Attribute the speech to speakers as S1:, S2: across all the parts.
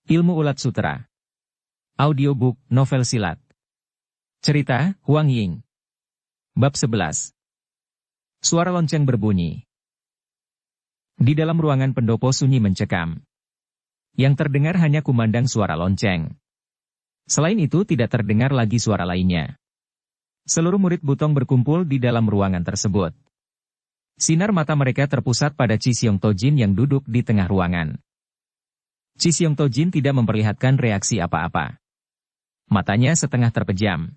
S1: Ilmu Ulat Sutera. Audiobook, novel silat. Cerita, Huang Ying. Bab 11. Suara lonceng berbunyi. Di dalam ruangan pendopo sunyi mencekam. Yang terdengar hanya kumandang suara lonceng. Selain itu tidak terdengar lagi suara lainnya. Seluruh murid Butong berkumpul di dalam ruangan tersebut. Sinar mata mereka terpusat pada Chi Xiong Tojin yang duduk di tengah ruangan. Chi Xiong Tojin tidak memperlihatkan reaksi apa-apa. Matanya setengah terpejam.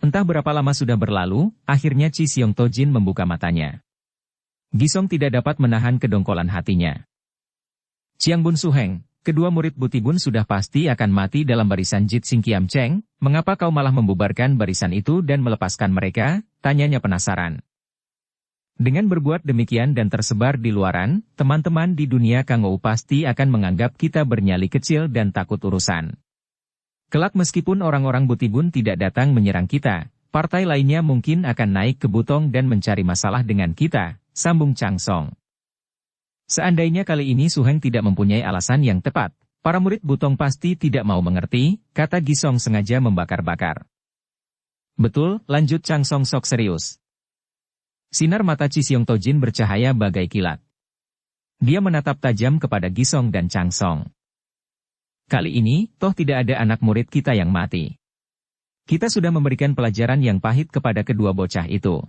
S1: Entah berapa lama sudah berlalu, akhirnya Chi Xiong Tojin membuka matanya. Gisong tidak dapat menahan kedongkolan hatinya. Chiang Bun Suheng, kedua murid Butibun sudah pasti akan mati dalam barisan Jit Sing Kiam Cheng, mengapa kau malah membubarkan barisan itu dan melepaskan mereka? Tanyanya penasaran. Dengan berbuat demikian dan tersebar di luaran, teman-teman di dunia Kangou pasti akan menganggap kita bernyali kecil dan takut urusan. Kelak meskipun orang-orang Butibun tidak datang menyerang kita, partai lainnya mungkin akan naik ke Butong dan mencari masalah dengan kita, sambung Chang Song. Seandainya kali ini Suheng tidak mempunyai alasan yang tepat, para murid Butong pasti tidak mau mengerti, kata Gisong sengaja membakar-bakar. Betul, lanjut Chang Song sok serius. Sinar mata Chi Xiong Tojin bercahaya bagai kilat. Dia menatap tajam kepada Gisong dan Chang Song. Kali ini, toh tidak ada anak murid kita yang mati. Kita sudah memberikan pelajaran yang pahit kepada kedua bocah itu.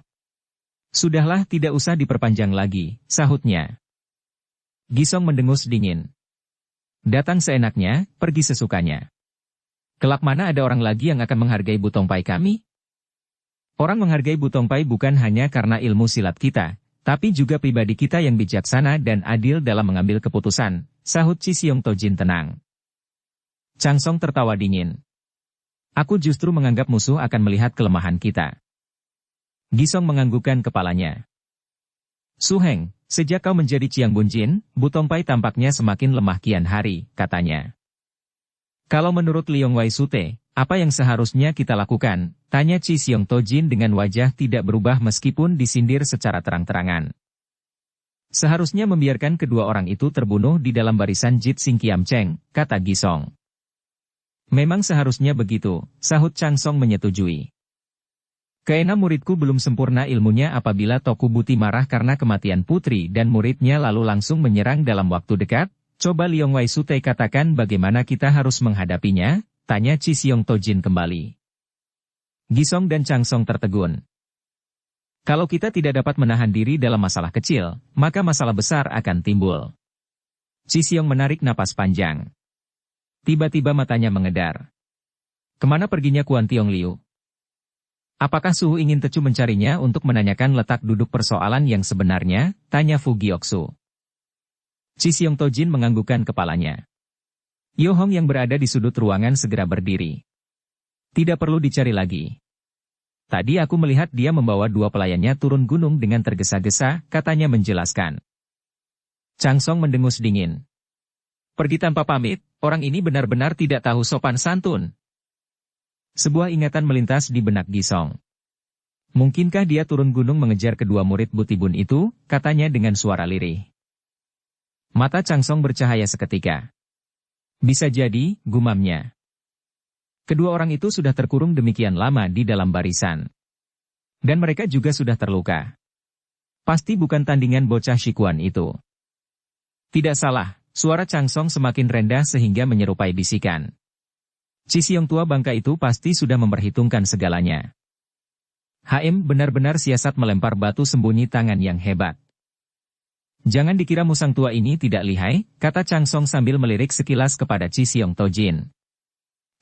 S1: Sudahlah, tidak usah diperpanjang lagi, sahutnya. Gisong mendengus dingin. Datang seenaknya, pergi sesukanya. Kelak mana ada orang lagi yang akan menghargai Butong Pai kami? Orang menghargai Butong Pai bukan hanya karena ilmu silat kita, tapi juga pribadi kita yang bijaksana dan adil dalam mengambil keputusan, sahut Chi Xiong Tojin tenang. Chang Song tertawa dingin. Aku justru menganggap musuh akan melihat kelemahan kita. Gisong menganggukkan kepalanya. Suheng, sejak kau menjadi Chiang Bun Jin, Butong Pai tampaknya semakin lemah kian hari, katanya. Kalau menurut Liong Wai Sute, apa yang seharusnya kita lakukan? Tanya Chi Xiong Tojin dengan wajah tidak berubah meskipun disindir secara terang-terangan. Seharusnya membiarkan kedua orang itu terbunuh di dalam barisan Jit Sing Kiam Cheng, kata Gisong. Memang seharusnya begitu, sahut Chang Song menyetujui. Keenam muridku belum sempurna ilmunya apabila Toku Buti marah karena kematian putri dan muridnya lalu langsung menyerang dalam waktu dekat. Coba Liong Wai Sute katakan bagaimana kita harus menghadapinya? Tanya Chi Xiong Tojin kembali. Gisong dan Chang Song tertegun. Kalau kita tidak dapat menahan diri dalam masalah kecil, maka masalah besar akan timbul. Chi Xiong menarik napas panjang. Tiba-tiba matanya mengedar. Kemana perginya Kuan Tiong Liu? Apakah Suhu ingin Tecu mencarinya untuk menanyakan letak duduk persoalan yang sebenarnya? Tanya Fu Gioksu. Chi Xiong Tojin menganggukkan kepalanya. Yo Hong yang berada di sudut ruangan segera berdiri. Tidak perlu dicari lagi. Tadi aku melihat dia membawa dua pelayannya turun gunung dengan tergesa-gesa, katanya menjelaskan. Chang Song mendengus dingin. Pergi tanpa pamit, orang ini benar-benar tidak tahu sopan santun. Sebuah ingatan melintas di benak Gisong. Mungkinkah dia turun gunung mengejar kedua murid Butibun itu, katanya dengan suara lirih. Mata Chang Song bercahaya seketika. Bisa jadi, gumamnya. Kedua orang itu sudah terkurung demikian lama di dalam barisan. Dan mereka juga sudah terluka. Pasti bukan tandingan bocah Shikuan itu. Tidak salah, suara Chang Song semakin rendah sehingga menyerupai bisikan. Chi Xiong tua bangka itu pasti sudah memperhitungkan segalanya. HM benar-benar siasat melempar batu sembunyi tangan yang hebat. Jangan dikira musang tua ini tidak lihai, kata Chang Song sambil melirik sekilas kepada Chi Xiong Tojin.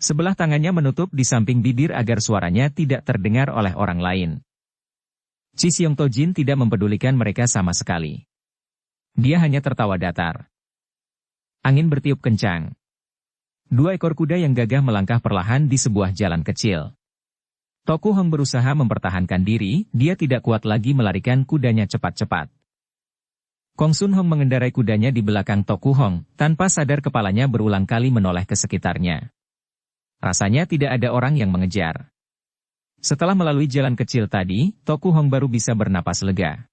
S1: Sebelah tangannya menutup di samping bibir agar suaranya tidak terdengar oleh orang lain. Chi Xiong Tojin tidak mempedulikan mereka sama sekali. Dia hanya tertawa datar. Angin bertiup kencang. Dua ekor kuda yang gagah melangkah perlahan di sebuah jalan kecil. Toku Hong berusaha mempertahankan diri, dia tidak kuat lagi melarikan kudanya cepat-cepat. Kong Sun Hong mengendarai kudanya di belakang Toku Hong, tanpa sadar kepalanya berulang kali menoleh ke sekitarnya. Rasanya tidak ada orang yang mengejar. Setelah melalui jalan kecil tadi, Toku Hong baru bisa bernapas lega.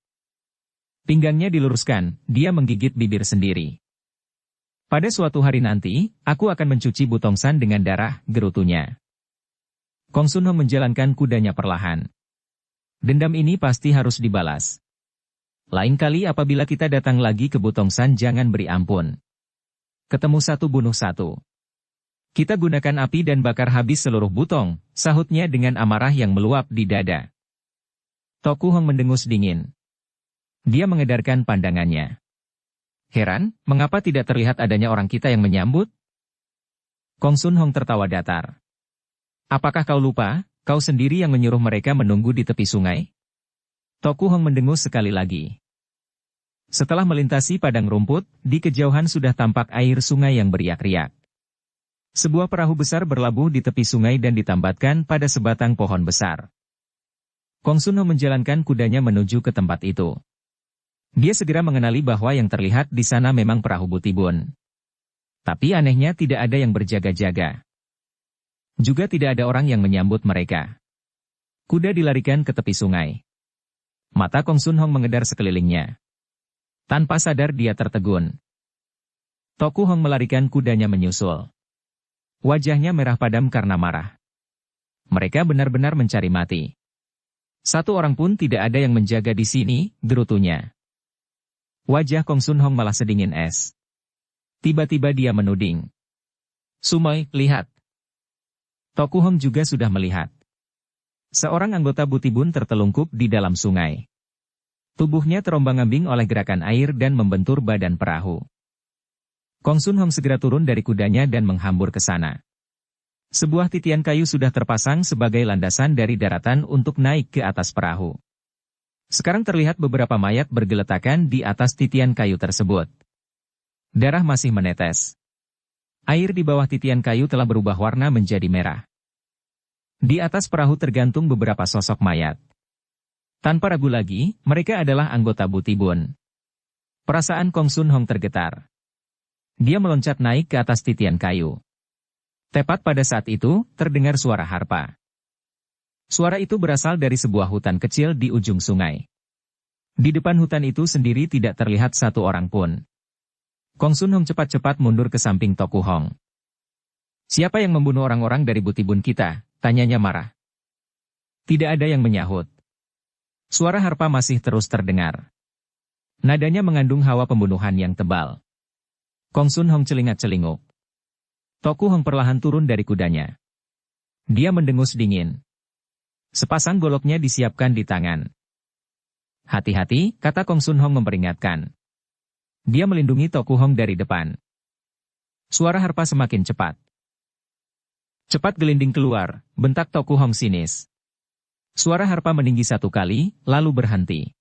S1: Pinggangnya diluruskan, dia menggigit bibir sendiri. Pada suatu hari nanti, aku akan mencuci Butongsan dengan darah, gerutunya. Kong Sun Hong menjalankan kudanya perlahan. Dendam ini pasti harus dibalas. Lain kali apabila kita datang lagi ke Butongsan jangan beri ampun. Ketemu satu bunuh satu. Kita gunakan api dan bakar habis seluruh Butong, sahutnya dengan amarah yang meluap di dada. Toku Hong mendengus dingin. Dia mengedarkan pandangannya. Heran, mengapa tidak terlihat adanya orang kita yang menyambut? Kong Sun Hong tertawa datar. Apakah kau lupa, kau sendiri yang menyuruh mereka menunggu di tepi sungai? Toku Hong mendengus sekali lagi. Setelah melintasi padang rumput, di kejauhan sudah tampak air sungai yang beriak-riak. Sebuah perahu besar berlabuh di tepi sungai dan ditambatkan pada sebatang pohon besar. Kong Sun Hong menjalankan kudanya menuju ke tempat itu. Dia segera mengenali bahwa yang terlihat di sana memang perahu Butibun. Tapi anehnya tidak ada yang berjaga-jaga. Juga tidak ada orang yang menyambut mereka. Kuda dilarikan ke tepi sungai. Mata Kong Sun Hong mengedar sekelilingnya. Tanpa sadar dia tertegun. Toku Hong melarikan kudanya menyusul. Wajahnya merah padam karena marah. Mereka benar-benar mencari mati. Satu orang pun tidak ada yang menjaga di sini, gerutunya. Wajah Kong Sun Hong malah sedingin es. Tiba-tiba dia menuding. Sumoy, lihat. Toku Hong juga sudah melihat. Seorang anggota Butibun tertelungkup di dalam sungai. Tubuhnya terombang-ambing oleh gerakan air dan membentur badan perahu. Kong Sun Hong segera turun dari kudanya dan menghambur ke sana. Sebuah titian kayu sudah terpasang sebagai landasan dari daratan untuk naik ke atas perahu. Sekarang terlihat beberapa mayat bergeletakan di atas titian kayu tersebut. Darah masih menetes. Air di bawah titian kayu telah berubah warna menjadi merah. Di atas perahu tergantung beberapa sosok mayat. Tanpa ragu lagi, mereka adalah anggota Butibun. Perasaan Kong Sun Hong tergetar. Dia meloncat naik ke atas titian kayu. Tepat pada saat itu, terdengar suara harpa. Suara itu berasal dari sebuah hutan kecil di ujung sungai. Di depan hutan itu sendiri tidak terlihat satu orang pun. Kong Sun Hong cepat-cepat mundur ke samping Toku Hong. Siapa yang membunuh orang-orang dari Butibun kita? Tanyanya marah. Tidak ada yang menyahut. Suara harpa masih terus terdengar. Nadanya mengandung hawa pembunuhan yang tebal. Kong Sun Hong celingat-celinguk. Toku Hong perlahan turun dari kudanya. Dia mendengus dingin. Sepasang goloknya disiapkan di tangan. Hati-hati, kata Kong Sun Hong memperingatkan. Dia melindungi Toku Hong dari depan. Suara harpa semakin cepat. Cepat gelinding keluar, bentak Toku Hong sinis. Suara harpa meninggi satu kali, lalu berhenti.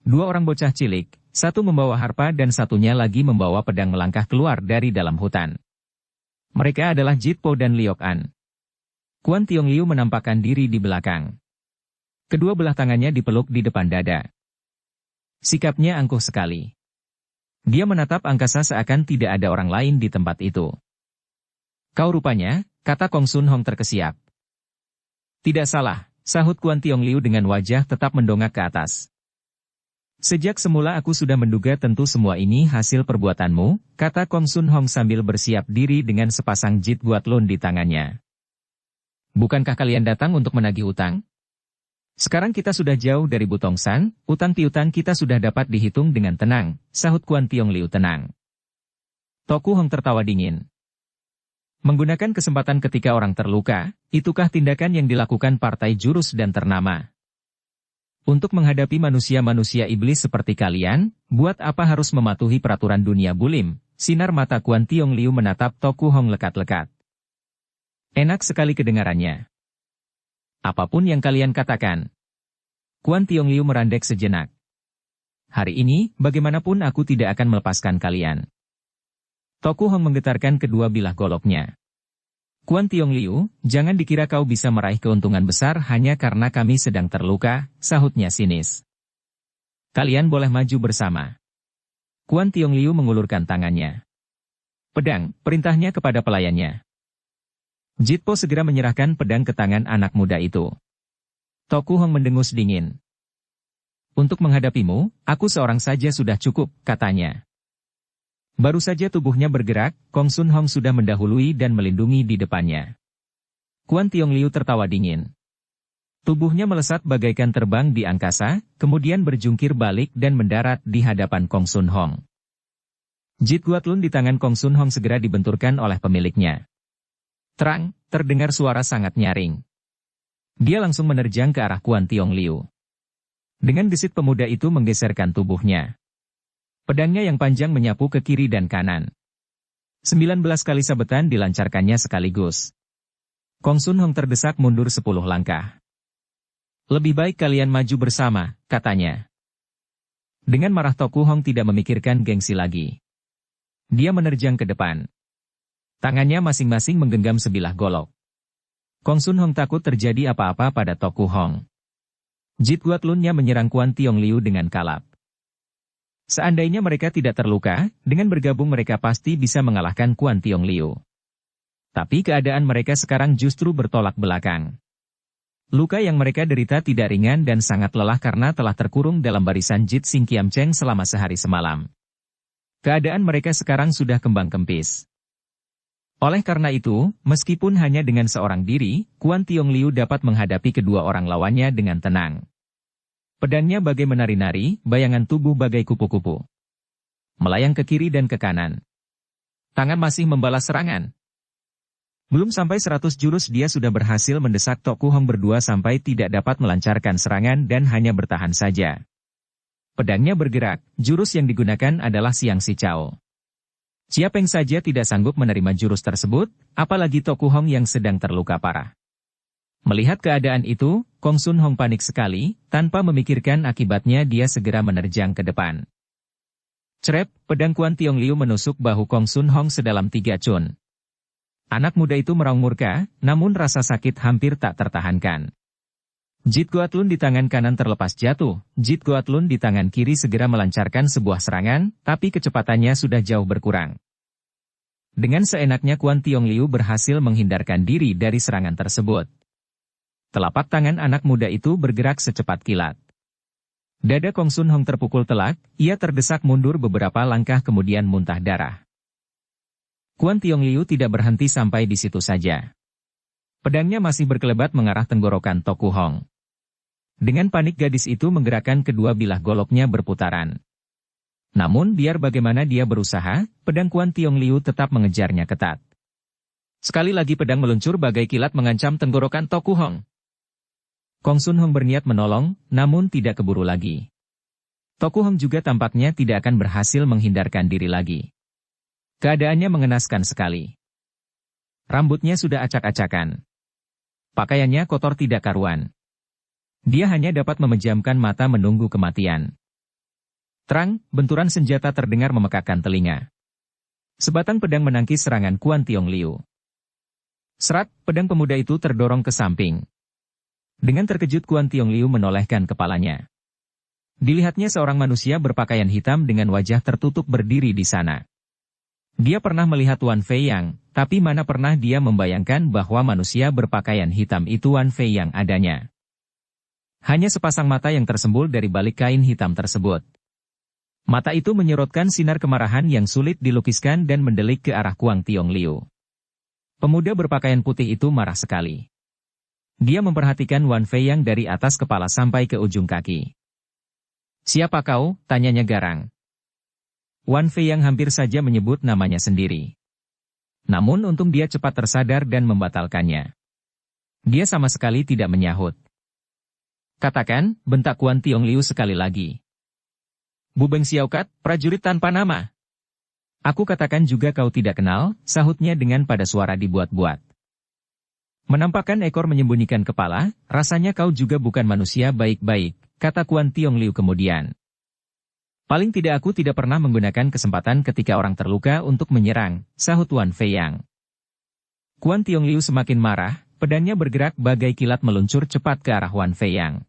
S1: Dua orang bocah cilik, satu membawa harpa dan satunya lagi membawa pedang melangkah keluar dari dalam hutan. Mereka adalah Jit Po dan Liok An. Kuan Tiong Liu menampakkan diri di belakang. Kedua belah tangannya dipeluk di depan dada. Sikapnya angkuh sekali. Dia menatap angkasa seakan tidak ada orang lain di tempat itu. Kau rupanya, kata Kong Sun Hong terkesiap. Tidak salah, sahut Kuan Tiong Liu dengan wajah tetap mendongak ke atas. Sejak semula aku sudah menduga tentu semua ini hasil perbuatanmu, kata Kong Sun Hong sambil bersiap diri dengan sepasang Jit Guat Lun di tangannya. Bukankah kalian datang untuk menagih utang? Sekarang kita sudah jauh dari Butongsan, utang piutang kita sudah dapat dihitung dengan tenang, sahut Kuan Tiong Liu tenang. Toku Hong tertawa dingin. Menggunakan kesempatan ketika orang terluka, itukah tindakan yang dilakukan partai jurus dan ternama? Untuk menghadapi manusia-manusia iblis seperti kalian, buat apa harus mematuhi peraturan dunia bulim? Sinar mata Kuan Tiong Liu menatap Toku Hong lekat-lekat. Enak sekali kedengarannya. Apapun yang kalian katakan. Kuan Tiong Liu merandek sejenak. Hari ini, bagaimanapun aku tidak akan melepaskan kalian. Toku Hong menggetarkan kedua bilah goloknya. Kuan Tiong Liu, jangan dikira kau bisa meraih keuntungan besar hanya karena kami sedang terluka, sahutnya sinis. Kalian boleh maju bersama. Kuan Tiong Liu mengulurkan tangannya. Pedang, perintahnya kepada pelayannya. Jit Po segera menyerahkan pedang ke tangan anak muda itu. Toku Hong mendengus dingin. Untuk menghadapimu, aku seorang saja sudah cukup, katanya. Baru saja tubuhnya bergerak, Kong Sun Hong sudah mendahului dan melindungi di depannya. Kuan Tiong Liu tertawa dingin. Tubuhnya melesat bagaikan terbang di angkasa, kemudian berjungkir balik dan mendarat di hadapan Kong Sun Hong. Jit Guatlun di tangan Kong Sun Hong segera dibenturkan oleh pemiliknya. Terang, terdengar suara sangat nyaring. Dia langsung menerjang ke arah Kuan Tiong Liu. Dengan gesit pemuda itu menggeserkan tubuhnya. Pedangnya yang panjang menyapu ke kiri dan kanan. 19 kali sabetan dilancarkannya sekaligus. Kong Sun Hong terdesak mundur 10 langkah. Lebih baik kalian maju bersama, katanya. Dengan marah Toku Hong tidak memikirkan gengsi lagi. Dia menerjang ke depan. Tangannya masing-masing menggenggam sebilah golok. Kong Sun Hong takut terjadi apa-apa pada Toku Hong. Jit Guatlunnya menyerang Kuan Tiong Liu dengan kalap. Seandainya mereka tidak terluka, dengan bergabung mereka pasti bisa mengalahkan Kuan Tiong Liu. Tapi keadaan mereka sekarang justru bertolak belakang. Luka yang mereka derita tidak ringan dan sangat lelah karena telah terkurung dalam barisan Jit Sing Kiam Cheng selama sehari semalam. Keadaan mereka sekarang sudah kembang kempis. Oleh karena itu, meskipun hanya dengan seorang diri, Kuan Tiong Liu dapat menghadapi kedua orang lawannya dengan tenang. Pedangnya bagai menari-nari, bayangan tubuh bagai kupu-kupu. Melayang ke kiri dan ke kanan. Tangan masih membalas serangan. Belum sampai 100 jurus dia sudah berhasil mendesak Toku Hong berdua sampai tidak dapat melancarkan serangan dan hanya bertahan saja. Pedangnya bergerak, jurus yang digunakan adalah Siang Si Cao. Siapa yang saja tidak sanggup menerima jurus tersebut, apalagi Toku Hong yang sedang terluka parah. Melihat keadaan itu, Kong Sun Hong panik sekali, tanpa memikirkan akibatnya dia segera menerjang ke depan. Cerep, pedang Kuan Tiong Liu menusuk bahu Kong Sun Hong sedalam 3 cun. Anak muda itu meraung murka, namun rasa sakit hampir tak tertahankan. Jit Guatlun di tangan kanan terlepas jatuh, Jit Guatlun di tangan kiri segera melancarkan sebuah serangan, tapi kecepatannya sudah jauh berkurang. Dengan seenaknya Kuan Tiong Liu berhasil menghindarkan diri dari serangan tersebut. Telapak tangan anak muda itu bergerak secepat kilat. Dada Kong Sun Hong terpukul telak, ia terdesak mundur beberapa langkah kemudian muntah darah. Kuan Tiong Liu tidak berhenti sampai di situ saja. Pedangnya masih berkelebat mengarah tenggorokan Toku Hong. Dengan panik gadis itu menggerakkan kedua bilah goloknya berputaran. Namun biar bagaimana dia berusaha, pedang Kuan Tiong Liu tetap mengejarnya ketat. Sekali lagi pedang meluncur bagai kilat mengancam tenggorokan Toku Hong. Kong Sun Hong berniat menolong, namun tidak keburu lagi. Toku Hong juga tampaknya tidak akan berhasil menghindarkan diri lagi. Keadaannya mengenaskan sekali. Rambutnya sudah acak-acakan. Pakaiannya kotor tidak karuan. Dia hanya dapat memejamkan mata menunggu kematian. Terang, benturan senjata terdengar memekakkan telinga. Sebatang pedang menangkis serangan Kuan Tiong Liu. Serat, pedang pemuda itu terdorong ke samping. Dengan terkejut Kuan Tiong Liu menolehkan kepalanya. Dilihatnya seorang manusia berpakaian hitam dengan wajah tertutup berdiri di sana. Dia pernah melihat Wan Fei Yang, tapi mana pernah dia membayangkan bahwa manusia berpakaian hitam itu Wan Fei Yang adanya. Hanya sepasang mata yang tersembul dari balik kain hitam tersebut. Mata itu menyerotkan sinar kemarahan yang sulit dilukiskan dan mendelik ke arah Kuan Tiong Liu. Pemuda berpakaian putih itu marah sekali. Dia memperhatikan Wan Fei Yang dari atas kepala sampai ke ujung kaki. "Siapa kau?" tanyanya garang. Wan Fei Yang hampir saja menyebut namanya sendiri. Namun untung dia cepat tersadar dan membatalkannya. Dia sama sekali tidak menyahut. "Katakan," bentak Kuan Tiong Liu sekali lagi. "Bu Beng Xiaokat, prajurit tanpa nama." "Aku katakan juga kau tidak kenal," sahutnya dengan pada suara dibuat-buat. Menampakkan ekor menyembunyikan kepala, "Rasanya kau juga bukan manusia baik-baik," kata Kuan Tiong Liu kemudian. "Paling tidak aku tidak pernah menggunakan kesempatan ketika orang terluka untuk menyerang," sahut Wan Fei Yang. Kuan Tiong Liu semakin marah, pedangnya bergerak bagai kilat meluncur cepat ke arah Wan Fei Yang.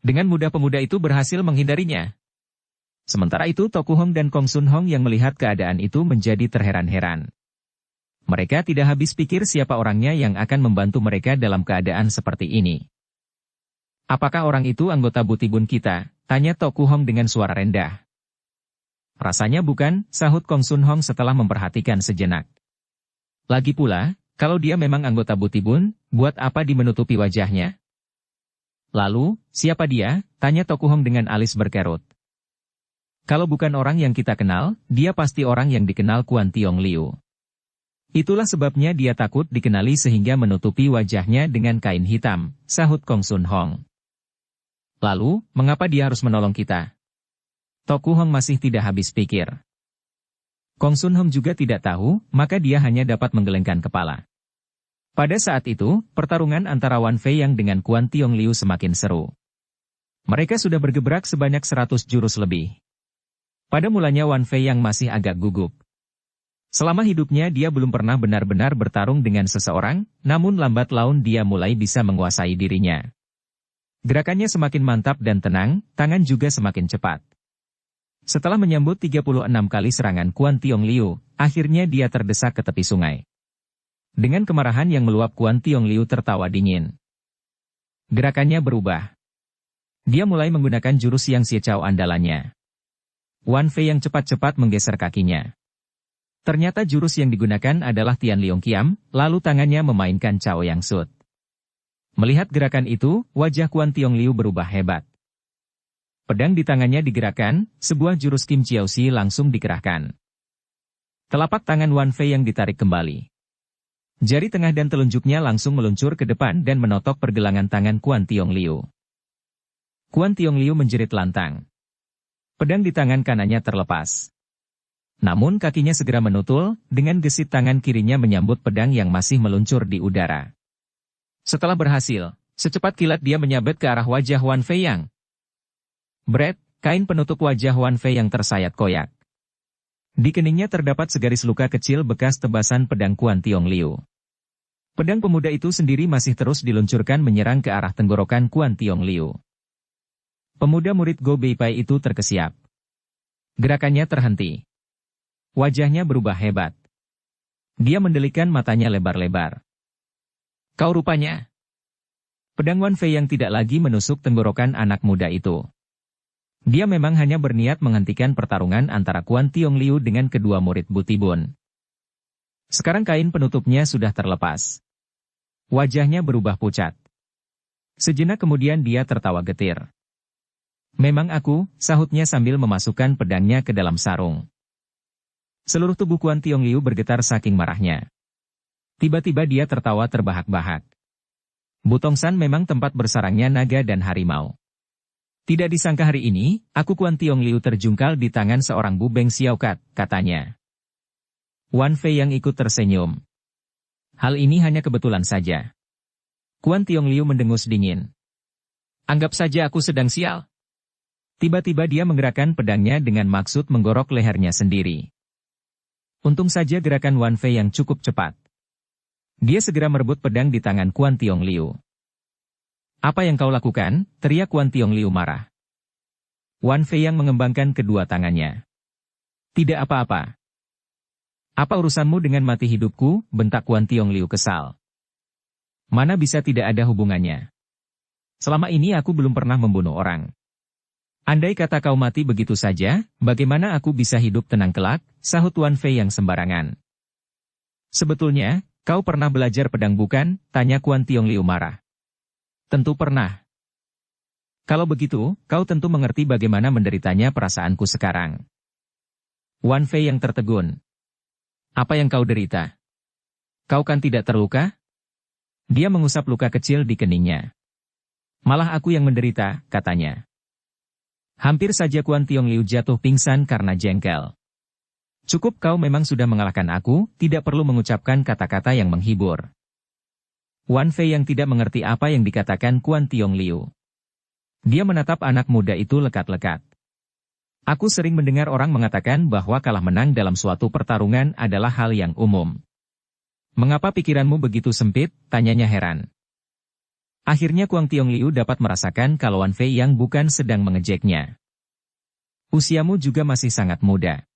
S1: Dengan mudah pemuda itu berhasil menghindarinya. Sementara itu Toku Hong dan Kong Sun Hong yang melihat keadaan itu menjadi terheran-heran. Mereka tidak habis pikir siapa orangnya yang akan membantu mereka dalam keadaan seperti ini. "Apakah orang itu anggota Butibun kita?" tanya Toku Hong dengan suara rendah. Rasanya bukan, sahut Kong Sun Hong setelah memperhatikan sejenak. Lagi pula, kalau dia memang anggota Butibun, buat apa dimenutupi wajahnya? Lalu, siapa dia? Tanya Toku Hong dengan alis berkerut. Kalau bukan orang yang kita kenal, dia pasti orang yang dikenal Kuan Tiong Liu. Itulah sebabnya dia takut dikenali sehingga menutupi wajahnya dengan kain hitam, sahut Kong Sun Hong. Lalu, mengapa dia harus menolong kita? Toku Hong masih tidak habis pikir. Kong Sun Hong juga tidak tahu, maka dia hanya dapat menggelengkan kepala. Pada saat itu, pertarungan antara Wan Fei Yang dengan Kuan Tiong Liu semakin seru. Mereka sudah bergebrak sebanyak 100 jurus lebih. Pada mulanya Wan Fei Yang masih agak gugup. Selama hidupnya dia belum pernah benar-benar bertarung dengan seseorang, namun lambat laun dia mulai bisa menguasai dirinya. Gerakannya semakin mantap dan tenang, tangan juga semakin cepat. Setelah menyambut 36 kali serangan Kuan Tiong Liu, akhirnya dia terdesak ke tepi sungai. Dengan kemarahan yang meluap Kuan Tiong Liu tertawa dingin. Gerakannya berubah. Dia mulai menggunakan jurus yang Xiecao andalannya. Wan Fei yang cepat-cepat menggeser kakinya. Ternyata jurus yang digunakan adalah Tian Liong Kiam, lalu tangannya memainkan Cao Yang Sut. Melihat gerakan itu, wajah Kuan Tiong Liu berubah hebat. Pedang di tangannya digerakkan, sebuah jurus Kim Chiao Si langsung dikerahkan. Telapak tangan Wan Fei yang ditarik kembali. Jari tengah dan telunjuknya langsung meluncur ke depan dan menotok pergelangan tangan Kuan Tiong Liu. Kuan Tiong Liu menjerit lantang. Pedang di tangan kanannya terlepas. Namun kakinya segera menutul, dengan gesit tangan kirinya menyambut pedang yang masih meluncur di udara. Setelah berhasil, secepat kilat dia menyabet ke arah wajah Wan Fei Yang. Bret, kain penutup wajah Wan Fei yang tersayat koyak. Di keningnya terdapat segaris luka kecil bekas tebasan pedang Kuan Tiong Liu. Pedang pemuda itu sendiri masih terus diluncurkan menyerang ke arah tenggorokan Kuan Tiong Liu. Pemuda murid Go Bei Pai itu terkesiap. Gerakannya terhenti. Wajahnya berubah hebat. Dia mendelikan matanya lebar-lebar. Kau rupanya. Pedang Wan Fei yang tidak lagi menusuk tenggorokan anak muda itu. Dia memang hanya berniat menghentikan pertarungan antara Kuan Tiong Liu dengan kedua murid Butibun. Sekarang kain penutupnya sudah terlepas. Wajahnya berubah pucat. Sejenak kemudian dia tertawa getir. Memang aku, sahutnya sambil memasukkan pedangnya ke dalam sarung. Seluruh tubuh Kuan Tiong Liu bergetar saking marahnya. Tiba-tiba dia tertawa terbahak-bahak. Butongsan memang tempat bersarangnya naga dan harimau. Tidak disangka hari ini, aku Kuan Tiong Liu terjungkal di tangan seorang bubeng Xiaokat, katanya. Wan Fei yang ikut tersenyum. Hal ini hanya kebetulan saja. Kuan Tiong Liu mendengus dingin. Anggap saja aku sedang sial. Tiba-tiba dia menggerakkan pedangnya dengan maksud menggorok lehernya sendiri. Untung saja gerakan Wan Fei yang cukup cepat. Dia segera merebut pedang di tangan Kuan Tiong Liu. Apa yang kau lakukan? Teriak Kuan Tiong Liu marah. Wan Fei yang mengembangkan kedua tangannya. Tidak apa-apa. Apa urusanmu dengan mati hidupku? Bentak Kuan Tiong Liu kesal. Mana bisa tidak ada hubungannya. Selama ini aku belum pernah membunuh orang. Andai kata kau mati begitu saja, bagaimana aku bisa hidup tenang kelak? Sahut Wan Fei yang sembarangan. Sebetulnya, kau pernah belajar pedang bukan? Tanya Kuan Tiong Liu marah. Tentu pernah. Kalau begitu, kau tentu mengerti bagaimana menderitanya perasaanku sekarang. Wan Fei yang tertegun. Apa yang kau derita? Kau kan tidak terluka? Dia mengusap luka kecil di keningnya. Malah aku yang menderita, katanya. Hampir saja Kuan Tiong Liu jatuh pingsan karena jengkel. Cukup kau memang sudah mengalahkan aku, tidak perlu mengucapkan kata-kata yang menghibur. Wan Fei yang tidak mengerti apa yang dikatakan Kuan Tiong Liu. Dia menatap anak muda itu lekat-lekat. Aku sering mendengar orang mengatakan bahwa kalah menang dalam suatu pertarungan adalah hal yang umum. Mengapa pikiranmu begitu sempit? Tanyanya heran. Akhirnya Kuan Tiong Liu dapat merasakan kalau Wan Fei yang bukan sedang mengejeknya. Usiamu juga masih sangat muda.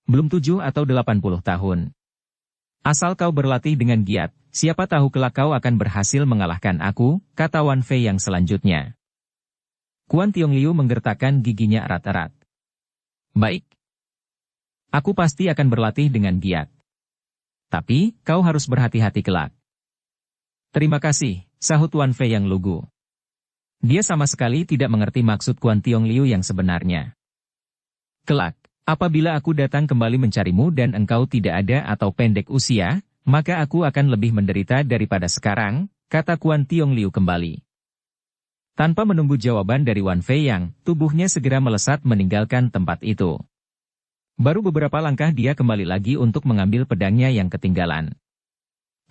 S1: Belum 7 atau 80 tahun. Asal kau berlatih dengan giat, siapa tahu kelak kau akan berhasil mengalahkan aku, kata Wan Fei yang selanjutnya. Kuan Tiong Liu menggertakkan giginya erat-erat. Baik. Aku pasti akan berlatih dengan giat. Tapi, kau harus berhati-hati kelak. Terima kasih, sahut Wan Fei yang lugu. Dia sama sekali tidak mengerti maksud Kuan Tiong Liu yang sebenarnya. Kelak, apabila aku datang kembali mencarimu dan engkau tidak ada atau pendek usia, maka aku akan lebih menderita daripada sekarang, kata Kuan Tiong Liu kembali. Tanpa menunggu jawaban dari Wan Fei yang, tubuhnya segera melesat meninggalkan tempat itu. Baru beberapa langkah dia kembali lagi untuk mengambil pedangnya yang ketinggalan.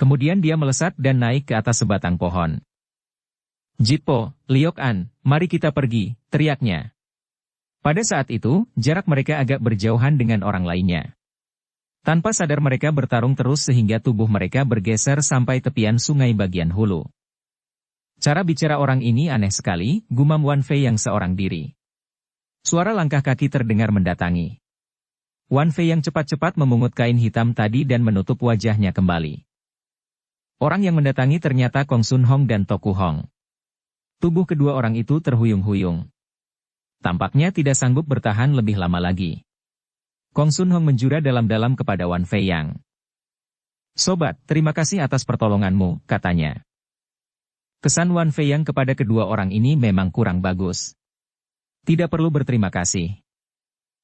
S1: Kemudian dia melesat dan naik ke atas sebatang pohon. Jitpo, Liok An, mari kita pergi, teriaknya. Pada saat itu, jarak mereka agak berjauhan dengan orang lainnya. Tanpa sadar mereka bertarung terus sehingga tubuh mereka bergeser sampai tepian sungai bagian hulu. Cara bicara orang ini aneh sekali, gumam Wan Fei yang seorang diri. Suara langkah kaki terdengar mendatangi. Wan Fei yang cepat-cepat memungut kain hitam tadi dan menutup wajahnya kembali. Orang yang mendatangi ternyata Kong Sun Hong dan Toku Hong. Tubuh kedua orang itu terhuyung-huyung. Tampaknya tidak sanggup bertahan lebih lama lagi. Kong Sun Hong menjura dalam-dalam kepada Wan Fei yang. Sobat, terima kasih atas pertolonganmu, katanya. Kesan Wan Fei yang kepada kedua orang ini memang kurang bagus. Tidak perlu berterima kasih.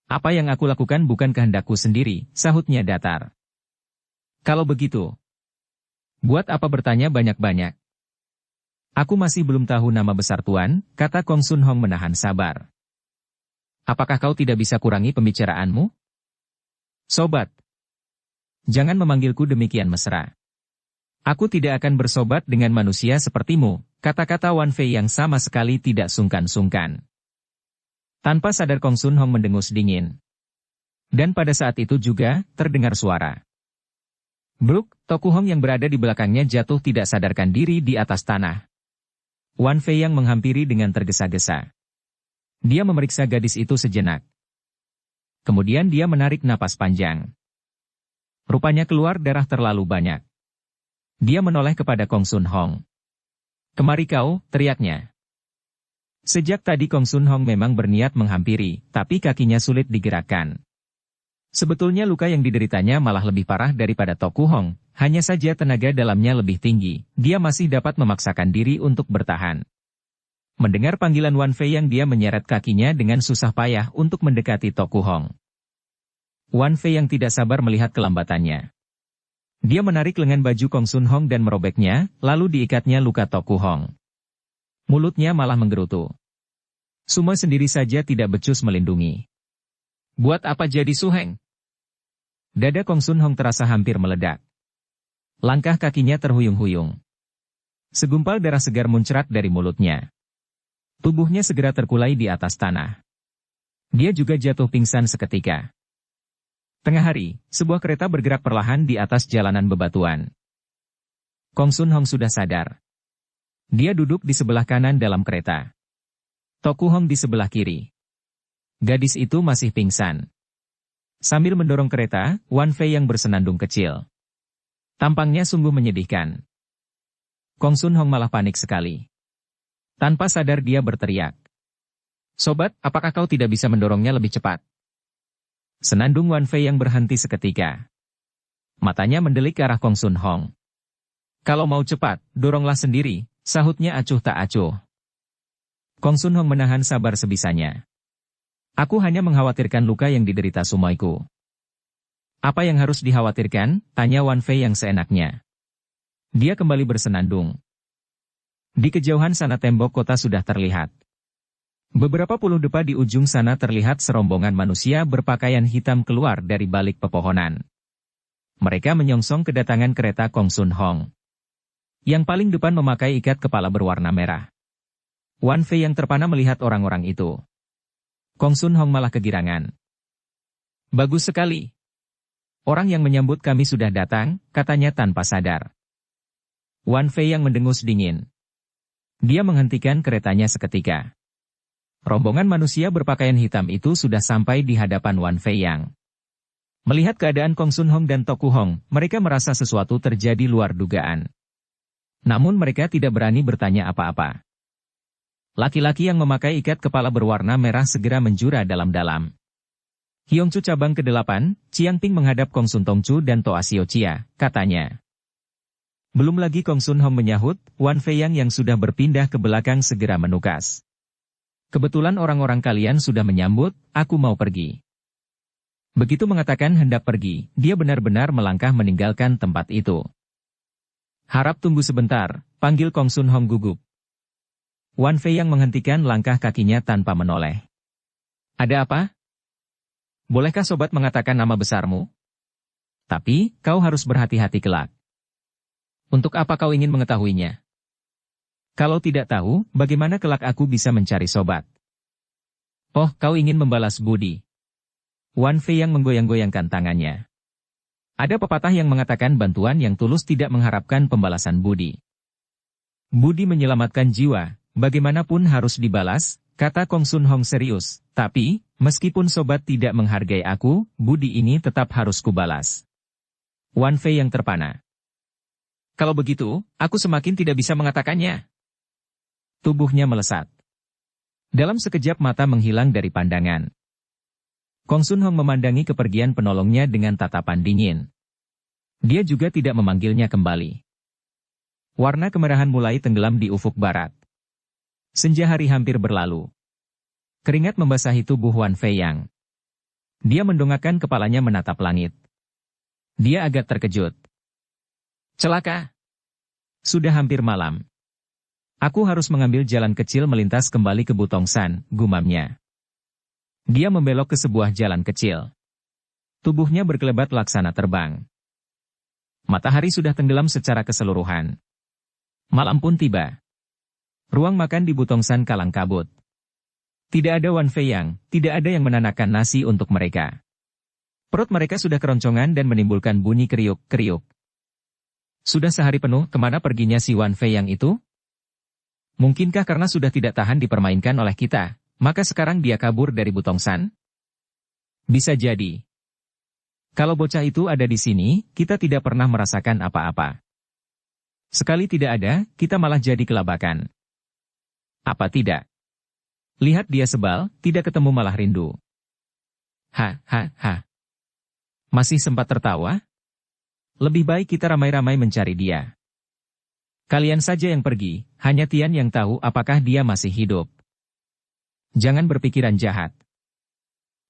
S1: Apa yang aku lakukan bukan kehendakku sendiri, sahutnya datar. Kalau begitu, buat apa bertanya banyak-banyak? Aku masih belum tahu nama besar Tuan, kata Kong Sun Hong menahan sabar. Apakah kau tidak bisa kurangi pembicaraanmu? Sobat, jangan memanggilku demikian mesra. Aku tidak akan bersobat dengan manusia sepertimu, kata-kata Wan Fei yang sama sekali tidak sungkan-sungkan. Tanpa sadar Kong Sun Hong mendengus dingin. Dan pada saat itu juga, terdengar suara. Bruk, Toku Hong yang berada di belakangnya jatuh tidak sadarkan diri di atas tanah. Wan Fei yang menghampiri dengan tergesa-gesa. Dia memeriksa gadis itu sejenak. Kemudian dia menarik napas panjang. Rupanya keluar darah terlalu banyak. Dia menoleh kepada Kong Sun Hong. Kemari kau, teriaknya. Sejak tadi Kong Sun Hong memang berniat menghampiri, tapi kakinya sulit digerakkan. Sebetulnya luka yang dideritanya malah lebih parah daripada Toku Hong, hanya saja tenaga dalamnya lebih tinggi, dia masih dapat memaksakan diri untuk bertahan. Mendengar panggilan Wan Fei yang dia menyeret kakinya dengan susah payah untuk mendekati Toku Hong. Wan Fei yang tidak sabar melihat kelambatannya. Dia menarik lengan baju Kong Sun Hong dan merobeknya, lalu diikatnya luka Toku Hong. Mulutnya malah menggerutu. Sumo sendiri saja tidak becus melindungi. Buat apa jadi suheng? Dada Kong Sun Hong terasa hampir meledak. Langkah kakinya terhuyung-huyung. Segumpal darah segar muncrat dari mulutnya. Tubuhnya segera terkulai di atas tanah. Dia juga jatuh pingsan seketika. Tengah hari, sebuah kereta bergerak perlahan di atas jalanan bebatuan. Kong Sun Hong sudah sadar. Dia duduk di sebelah kanan dalam kereta. Toku Hong di sebelah kiri. Gadis itu masih pingsan. Sambil mendorong kereta, Wan Fei yang bersenandung kecil. Tampangnya sungguh menyedihkan. Kong Sun Hong malah panik sekali. Tanpa sadar dia berteriak. Sobat, apakah kau tidak bisa mendorongnya lebih cepat? Senandung Wan Fei yang berhenti seketika. Matanya mendelik ke arah Kong Sun Hong. Kalau mau cepat, doronglah sendiri, sahutnya acuh tak acuh. Kong Sun Hong menahan sabar sebisanya. Aku hanya mengkhawatirkan luka yang diderita sumoiku. Apa yang harus dikhawatirkan? Tanya Wan Fei yang seenaknya. Dia kembali bersenandung. Di kejauhan sana tembok kota sudah terlihat. Beberapa puluh depa di ujung sana terlihat serombongan manusia berpakaian hitam keluar dari balik pepohonan. Mereka menyongsong kedatangan kereta Kong Sun Hong. Yang paling depan memakai ikat kepala berwarna merah. Wan Fei yang terpana melihat orang-orang itu. Kong Sun Hong malah kegirangan. Bagus sekali. Orang yang menyambut kami sudah datang, katanya tanpa sadar. Wan Fei yang mendengus dingin. Dia menghentikan keretanya seketika. Rombongan manusia berpakaian hitam itu sudah sampai di hadapan Wan Fei yang. Melihat keadaan Kong Sun Hong dan Toku Hong, mereka merasa sesuatu terjadi luar dugaan. Namun mereka tidak berani bertanya apa-apa. Laki-laki yang memakai ikat kepala berwarna merah segera menjura dalam-dalam. Hyongcu cabang ke-8, Chiangping menghadap Kong Sun Tongcu dan Toa Xiao Chia, katanya. Belum lagi Kong Sun Hong menyahut, Wan Feiyang yang sudah berpindah ke belakang segera menukas. Kebetulan orang-orang kalian sudah menyambut, aku mau pergi. Begitu mengatakan hendak pergi, dia benar-benar melangkah meninggalkan tempat itu. Harap tunggu sebentar, panggil Kong Sun Hong gugup. Wan Feiyang menghentikan langkah kakinya tanpa menoleh. Ada apa? Bolehkah sobat mengatakan nama besarmu? Tapi, kau harus berhati-hati kelak. Untuk apa kau ingin mengetahuinya? Kalau tidak tahu, bagaimana kelak aku bisa mencari sobat? Oh, kau ingin membalas budi. Wan Feiyang menggoyang-goyangkan tangannya. Ada pepatah yang mengatakan bantuan yang tulus tidak mengharapkan pembalasan budi. Budi menyelamatkan jiwa, bagaimanapun harus dibalas, kata Kong Sun Hong serius. Tapi, meskipun sobat tidak menghargai aku, budi ini tetap harus kubalas. Wan Fei yang terpana. Kalau begitu, aku semakin tidak bisa mengatakannya. Tubuhnya melesat. Dalam sekejap mata menghilang dari pandangan. Kong Sun Hong memandangi kepergian penolongnya dengan tatapan dingin. Dia juga tidak memanggilnya kembali. Warna kemerahan mulai tenggelam di ufuk barat. Senja hari hampir berlalu. Keringat membasahi tubuh Wan Feiyang. Dia mendongakkan kepalanya menatap langit. Dia agak terkejut. Celaka. Sudah hampir malam. Aku harus mengambil jalan kecil melintas kembali ke Butongsan, gumamnya. Dia membelok ke sebuah jalan kecil. Tubuhnya berkelebat laksana terbang. Matahari sudah tenggelam secara keseluruhan. Malam pun tiba. Ruang makan di Butongsan kalang kabut. Tidak ada Wan Feiyang, tidak ada yang menanakkan nasi untuk mereka. Perut mereka sudah keroncongan dan menimbulkan bunyi kriuk-kriuk. Sudah sehari penuh, kemana perginya si Wan Feiyang itu? Mungkinkah karena sudah tidak tahan dipermainkan oleh kita, maka sekarang dia kabur dari Butongsan? Bisa jadi. Kalau bocah itu ada di sini, kita tidak pernah merasakan apa-apa. Sekali tidak ada, kita malah jadi kelabakan. Apa tidak? Lihat dia sebal, tidak ketemu malah rindu. Ha. Masih sempat tertawa? Lebih baik kita ramai-ramai mencari dia. Kalian saja yang pergi, hanya Tian yang tahu apakah dia masih hidup. Jangan berpikiran jahat.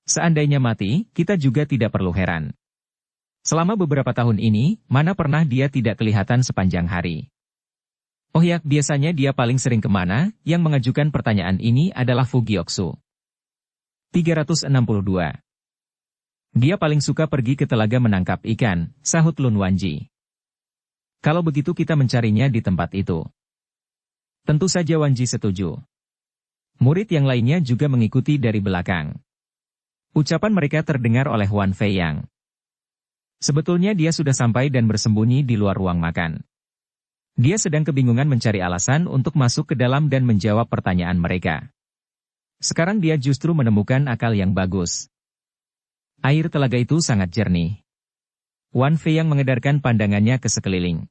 S1: Seandainya mati, kita juga tidak perlu heran. Selama beberapa tahun ini, mana pernah dia tidak kelihatan sepanjang hari. Oh ya, biasanya dia paling sering kemana? Yang mengajukan pertanyaan ini adalah Fu Gyoksu. 362. Dia paling suka pergi ke telaga menangkap ikan, sahut Lun Wanji. Kalau begitu kita mencarinya di tempat itu. Tentu saja Wanji setuju. Murid yang lainnya juga mengikuti dari belakang. Ucapan mereka terdengar oleh Wan Feiyang. Sebetulnya dia sudah sampai dan bersembunyi di luar ruang makan. Dia sedang kebingungan mencari alasan untuk masuk ke dalam dan menjawab pertanyaan mereka. Sekarang dia justru menemukan akal yang bagus. Air telaga itu sangat jernih. Wan Feiyang mengedarkan pandangannya ke sekeliling.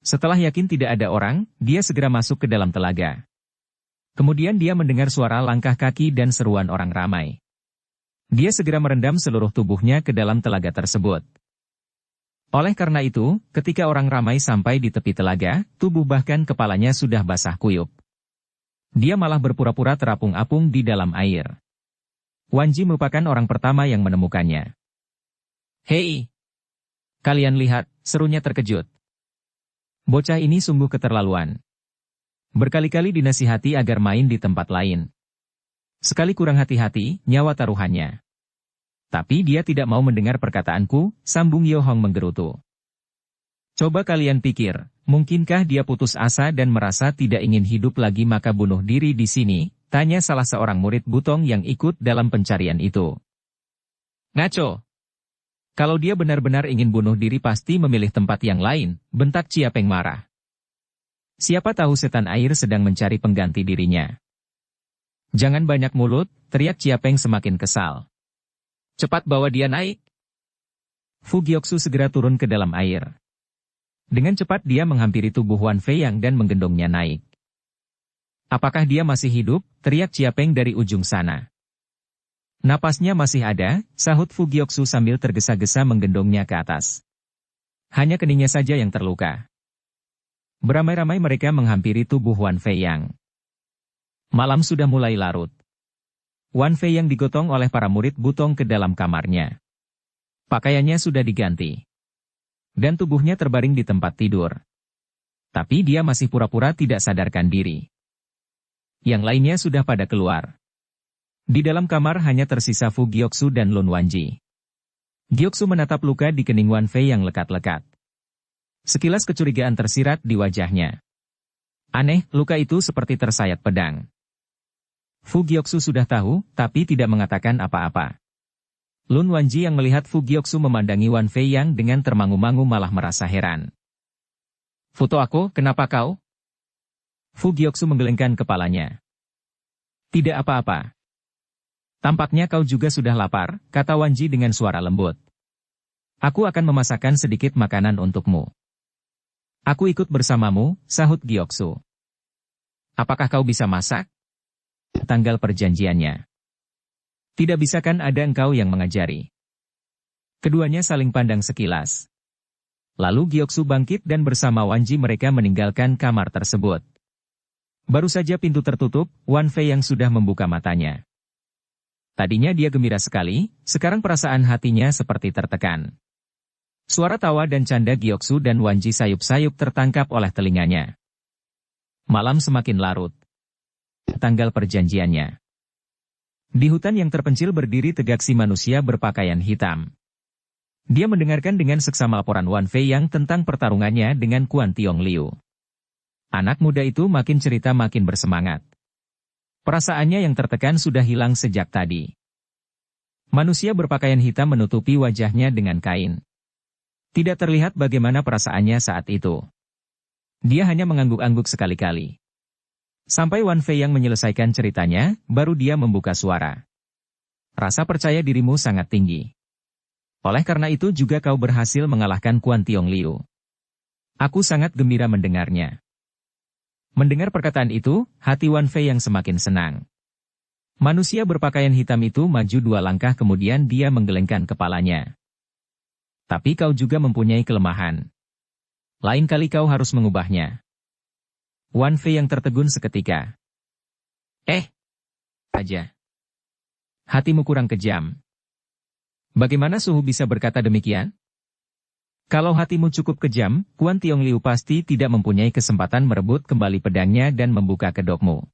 S1: Setelah yakin tidak ada orang, dia segera masuk ke dalam telaga. Kemudian dia mendengar suara langkah kaki dan seruan orang ramai. Dia segera merendam seluruh tubuhnya ke dalam telaga tersebut. Oleh karena itu, ketika orang ramai sampai di tepi telaga, tubuh bahkan kepalanya sudah basah kuyup. Dia malah berpura-pura terapung-apung di dalam air. Wanji merupakan orang pertama yang menemukannya. Hei! Kalian lihat, serunya terkejut. Bocah ini sungguh keterlaluan. Berkali-kali dinasihati agar main di tempat lain. Sekali kurang hati-hati, nyawa taruhannya. Tapi dia tidak mau mendengar perkataanku, sambung Yo Hong menggerutu. Coba kalian pikir, mungkinkah dia putus asa dan merasa tidak ingin hidup lagi maka bunuh diri di sini? Tanya salah seorang murid Butong yang ikut dalam pencarian itu. Ngaco. Kalau dia benar-benar ingin bunuh diri pasti memilih tempat yang lain, bentak Ciapeng marah. Siapa tahu setan air sedang mencari pengganti dirinya. Jangan banyak mulut, teriak Ciapeng semakin kesal. Cepat bawa dia naik. Fu Gyoksu segera turun ke dalam air. Dengan cepat dia menghampiri tubuh Wan Feiyang dan menggendongnya naik. Apakah dia masih hidup? Teriak Ciapeng dari ujung sana. Napasnya masih ada, sahut Fu Gyoksu sambil tergesa-gesa menggendongnya ke atas. Hanya keningnya saja yang terluka. Beramai-ramai mereka menghampiri tubuh Wan Fei Yang. Malam sudah mulai larut. Wan Fei Yang digotong oleh para murid Butong ke dalam kamarnya. Pakaiannya sudah diganti. Dan tubuhnya terbaring di tempat tidur. Tapi dia masih pura-pura tidak sadarkan diri. Yang lainnya sudah pada keluar. Di dalam kamar hanya tersisa Fu Gyoksu dan Lun Wanji. Gyoksu menatap luka di kening Wan Fei yang lekat-lekat. Sekilas kecurigaan tersirat di wajahnya. Aneh, luka itu seperti tersayat pedang. Fu Gyoksu sudah tahu, tapi tidak mengatakan apa-apa. Lun Wanji yang melihat Fu Gyoksu memandangi Wan Fei yang dengan termangu-mangu malah merasa heran. "Foto aku, kenapa kau?" Fu Gyoksu menggelengkan kepalanya. "Tidak apa-apa. Tampaknya kau juga sudah lapar," kata Wanji dengan suara lembut. "Aku akan memasakkan sedikit makanan untukmu." "Aku ikut bersamamu," sahut Gyoksu. "Apakah kau bisa masak?" "Tanggal perjanjiannya." "Tidak bisa kan ada engkau yang mengajari." Keduanya saling pandang sekilas. Lalu Gyoksu bangkit dan bersama Wanji mereka meninggalkan kamar tersebut. Baru saja pintu tertutup, Wan Fei yang sudah membuka matanya. Tadinya dia gembira sekali, sekarang perasaan hatinya seperti tertekan. Suara tawa dan canda Gyoksu dan Wanji sayup-sayup tertangkap oleh telinganya. Malam semakin larut. Tanggal perjanjiannya. Di hutan yang terpencil berdiri tegak si manusia berpakaian hitam. Dia mendengarkan dengan seksama laporan Wan Fei yang tentang pertarungannya dengan Kuan Tiong Liu. Anak muda itu makin cerita makin bersemangat. Perasaannya yang tertekan sudah hilang sejak tadi. Manusia berpakaian hitam menutupi wajahnya dengan kain. Tidak terlihat bagaimana perasaannya saat itu. Dia hanya mengangguk-angguk sekali-kali. Sampai Wan Fei yang menyelesaikan ceritanya, baru dia membuka suara. "Rasa percaya dirimu sangat tinggi. Oleh karena itu juga kau berhasil mengalahkan Kuan Tiong Liu. Aku sangat gembira mendengarnya." Mendengar perkataan itu, hati Wan Fei yang semakin senang. Manusia berpakaian hitam itu maju 2 langkah kemudian dia menggelengkan kepalanya. "Tapi kau juga mempunyai kelemahan. Lain kali kau harus mengubahnya." Wan Fei yang tertegun seketika. Aja. Hatimu kurang kejam. Bagaimana suhu bisa berkata demikian? Kalau hatimu cukup kejam, Kuan Tiong Liu pasti tidak mempunyai kesempatan merebut kembali pedangnya dan membuka kedokmu.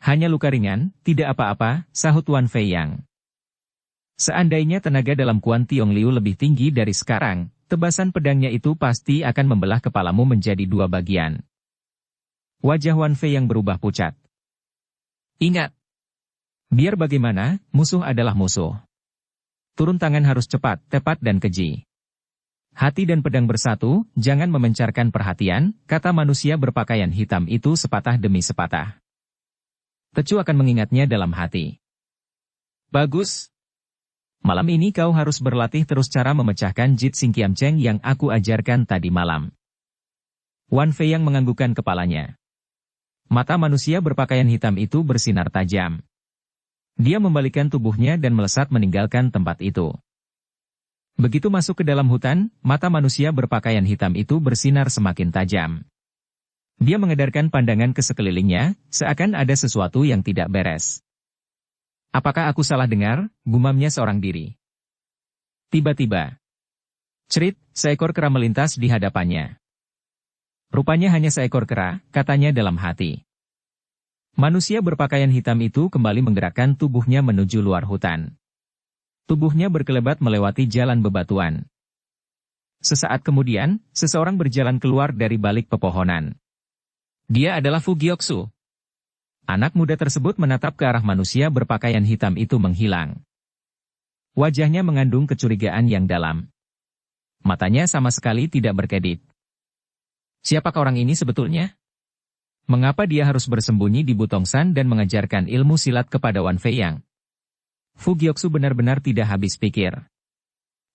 S1: "Hanya luka ringan, tidak apa-apa," sahut Wan Fei yang. "Seandainya tenaga dalam Kuan Tiong Liu lebih tinggi dari sekarang, tebasan pedangnya itu pasti akan membelah kepalamu menjadi 2 bagian." Wajah Wan Fei yang berubah pucat. "Ingat, biar bagaimana, musuh adalah musuh. Turun tangan harus cepat, tepat dan keji. Hati dan pedang bersatu, jangan memencarkan perhatian," kata manusia berpakaian hitam itu sepatah demi sepatah. Tecu akan mengingatnya dalam hati. "Bagus. Malam ini kau harus berlatih terus cara memecahkan Jit Sing Kiam Cheng yang aku ajarkan tadi malam." Wan Fei yang menganggukkan kepalanya. Mata manusia berpakaian hitam itu bersinar tajam. Dia membalikkan tubuhnya dan melesat meninggalkan tempat itu. Begitu masuk ke dalam hutan, mata manusia berpakaian hitam itu bersinar semakin tajam. Dia mengedarkan pandangan ke sekelilingnya, seakan ada sesuatu yang tidak beres. "Apakah aku salah dengar?" gumamnya seorang diri. Tiba-tiba, cerit, seekor kera melintas di hadapannya. "Rupanya hanya seekor kera," katanya dalam hati. Manusia berpakaian hitam itu kembali menggerakkan tubuhnya menuju luar hutan. Tubuhnya berkelebat melewati jalan bebatuan. Sesaat kemudian, seseorang berjalan keluar dari balik pepohonan. Dia adalah Fu Gyoksu. Anak muda tersebut menatap ke arah manusia berpakaian hitam itu menghilang. Wajahnya mengandung kecurigaan yang dalam. Matanya sama sekali tidak berkedip. Siapakah orang ini sebetulnya? Mengapa dia harus bersembunyi di Butongsan dan mengajarkan ilmu silat kepada Wan Fei Yang? Fu Gyoksu benar-benar tidak habis pikir.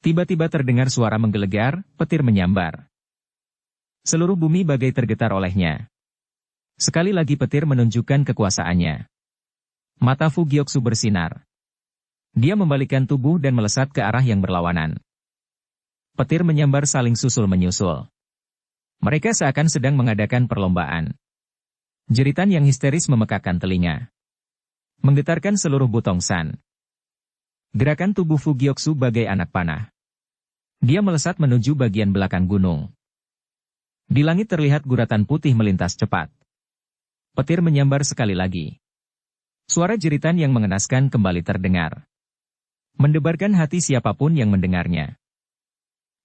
S1: Tiba-tiba terdengar suara menggelegar, petir menyambar. Seluruh bumi bagai tergetar olehnya. Sekali lagi petir menunjukkan kekuasaannya. Mata Fu Gyoksu bersinar. Dia membalikkan tubuh dan melesat ke arah yang berlawanan. Petir menyambar saling susul-menyusul. Mereka seakan sedang mengadakan perlombaan. Jeritan yang histeris memekakkan telinga, menggetarkan seluruh Butongsan. Gerakan tubuh Fu Gyoksu bagai anak panah. Dia melesat menuju bagian belakang gunung. Di langit terlihat guratan putih melintas cepat. Petir menyambar sekali lagi. Suara jeritan yang mengenaskan kembali terdengar, mendebarkan hati siapapun yang mendengarnya.